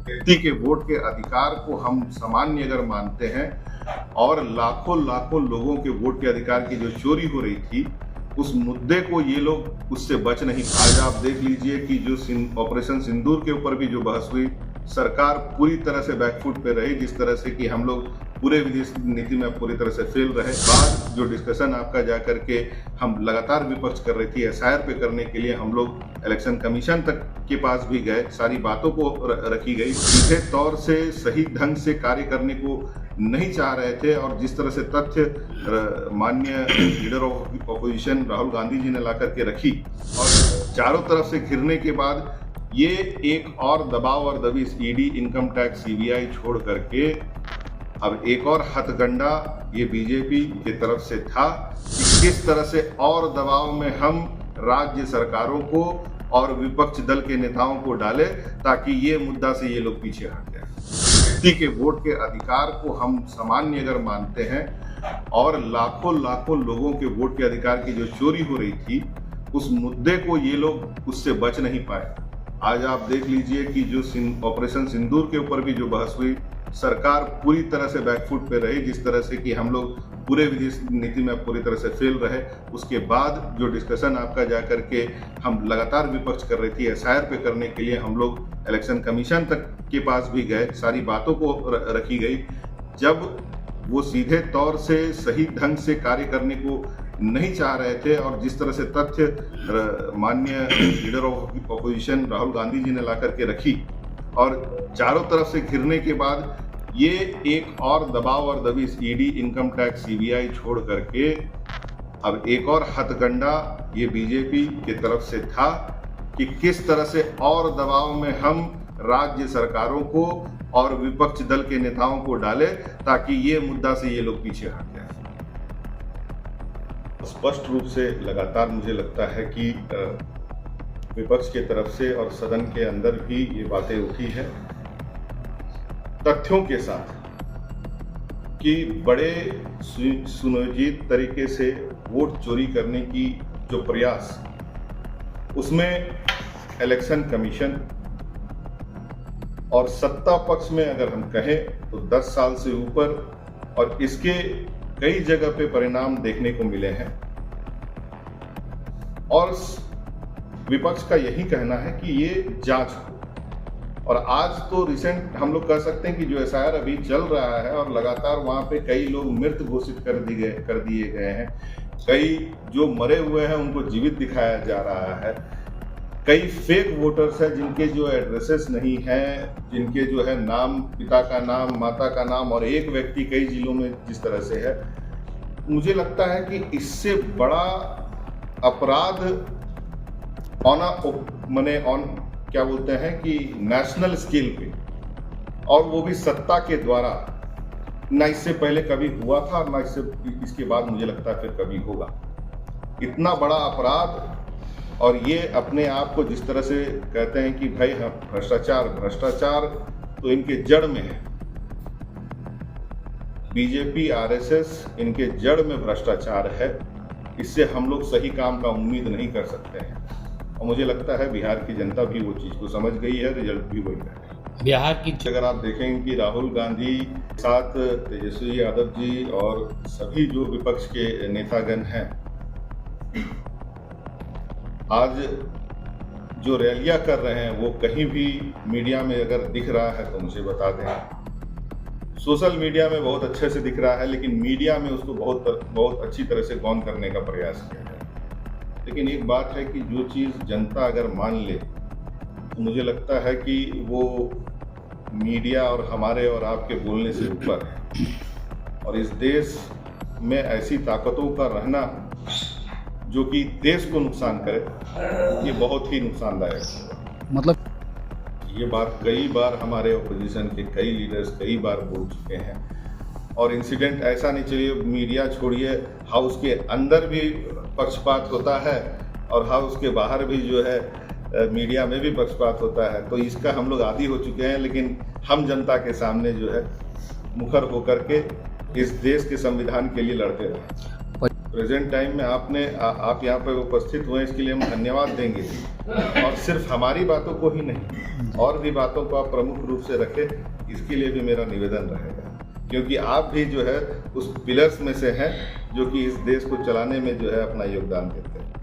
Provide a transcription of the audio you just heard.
व्यक्ति के वोट के अधिकार को हम सामान्य अगर मानते हैं और लाखों लाखों लोगों के वोट के अधिकार की जो चोरी हो रही थी, उस मुद्दे को ये लोग उससे बच नहीं। आज आप देख लीजिए कि जो ऑपरेशन सिंदूर के ऊपर भी जो बहस हुई, सरकार पूरी तरह से बैकफुट पे रही, जिस तरह से कि हम लोग पूरे विदेश नीति में पूरी तरह से फेल रहे। बाद जो डिस्कशन आपका जा करके हम लगातार विपक्ष कर रही थी, एसआईआर पे करने के लिए हम लोग इलेक्शन कमीशन तक के पास भी गए, सारी बातों को रखी गई। सीधे तौर से सही ढंग से कार्य करने को नहीं चाह रहे थे और जिस तरह से तथ्य माननीय leader of opposition Rahul Gandhi ji ने ला करके रखी और चारों तरफ से घिरने के बाद ये एक और दबाव और दबिश ईडी, इनकम टैक्स, सीबीआई छोड़ करके अब एक और हथगंडा ये बीजेपी की तरफ से था कि किस तरह से और दबाव में हम राज्य सरकारों को और विपक्ष दल के नेताओं को डाले ताकि ये मुद्दा से ये लोग पीछे हट जाए। व्यक्ति के वोट के अधिकार को हम सामान्य अगर मानते हैं और लाखों लाखों लोगों के वोट के अधिकार की जो चोरी हो रही थी, उस मुद्दे को ये लोग उससे बच नहीं पाए। आज आप देख लीजिए कि जो ऑपरेशन सिंदूर के ऊपर भी जो बहस हुई, सरकार पूरी तरह से बैकफुट पे रही, जिस तरह से कि हम लोग पूरे विदेश नीति में पूरी तरह से फेल रहे। उसके बाद जो डिस्कशन आपका जा करके हम लगातार विपक्ष कर रही थी, एसआईआर पे करने के लिए हम लोग इलेक्शन कमीशन तक के पास भी गए, सारी बातों को रखी गई। जब वो सीधे तौर से सही ढंग से कार्य करने को नहीं चाह रहे थे और जिस तरह से तथ्य माननीय leader of opposition Rahul Gandhi ji ने ला करके रखी और चारों तरफ से घिरने के बाद ये एक और दबाव और दबिश ईडी, इनकम टैक्स, सीबीआई छोड़ करके अब एक और हथगंडा ये बीजेपी की तरफ से था कि किस तरह से और दबाव में हम राज्य सरकारों को और विपक्ष दल के नेताओं को डाले ताकि ये मुद्दा से ये लोग पीछे हट जाए। स्पष्ट रूप से लगातार मुझे लगता है कि विपक्ष की तरफ से और सदन के अंदर भी ये बातें उठी है तथ्यों के साथ कि बड़े सुनियोजित तरीके से वोट चोरी करने की जो प्रयास, उसमें इलेक्शन कमीशन और सत्ता पक्ष में अगर हम कहें तो 10 साल से ऊपर और इसके कई जगह पे परिणाम देखने को मिले हैं और विपक्ष का यही कहना है कि ये जांच हो। और आज तो रिसेंट हम लोग कह सकते हैं कि जो एसआईआर अभी चल रहा है और लगातार वहां पे कई लोग मृत घोषित कर दिए गए हैं, कई जो मरे हुए हैं उनको जीवित दिखाया जा रहा है, कई फेक वोटर्स हैं जिनके जो एड्रेसेस नहीं हैं, जिनके जो है नाम, पिता का नाम, माता का नाम और एक व्यक्ति कई जिलों में जिस तरह से है। मुझे लगता है कि इससे बड़ा अपराध क्या बोलते हैं कि नेशनल स्केल पे और वो भी सत्ता के द्वारा, ना इससे पहले कभी हुआ था ना इसके बाद मुझे लगता है फिर कभी होगा। इतना बड़ा अपराध और ये अपने आप को जिस तरह से कहते हैं कि भाई हम भ्रष्टाचार तो इनके जड़ में है, बीजेपी, आरएसएस, इनके जड़ में भ्रष्टाचार है। इससे हम लोग सही काम का उम्मीद नहीं कर सकते हैं और मुझे लगता है बिहार की जनता भी वो चीज़ को समझ गई है, रिजल्ट भी वही है। बिहार की अगर आप देखेंगे कि राहुल गांधी के साथ तेजस्वी यादव जी और सभी जो विपक्ष के नेतागण हैं, आज जो रैलियां कर रहे हैं वो कहीं भी मीडिया में अगर दिख रहा है तो मुझे बता दें। सोशल मीडिया में बहुत अच्छे से दिख रहा है, लेकिन मीडिया में उसको बहुत अच्छी तरह से गौन करने का प्रयास किया जाए। लेकिन एक बात है कि जो चीज़ जनता अगर मान ले तो मुझे लगता है कि वो मीडिया और हमारे और आपके बोलने से ऊपर है और इस देश में ऐसी ताकतों का रहना जो कि देश को नुकसान करे, ये बहुत ही नुकसानदायक है। मतलब ये बात कई बार हमारे ऑपोजिशन के कई लीडर्स कई बार बोल चुके हैं और इंसिडेंट ऐसा नहीं, चलिए मीडिया छोड़िए, हाउस के अंदर भी पक्षपात होता है और हाउस के बाहर भी जो है मीडिया में भी पक्षपात होता है। तो इसका हम लोग आदी हो चुके हैं, लेकिन हम जनता के सामने जो है मुखर होकर के इस देश के संविधान के लिए लड़ते रहे। प्रेजेंट टाइम में आप यहाँ पर उपस्थित हुए, इसके लिए हम धन्यवाद देंगे। और सिर्फ हमारी बातों को ही नहीं, और भी बातों को आप प्रमुख रूप से रखें, इसके लिए भी मेरा निवेदन रहेगा, क्योंकि आप भी जो है उस पिलर्स में से हैं जो कि इस देश को चलाने में जो है अपना योगदान देते हैं।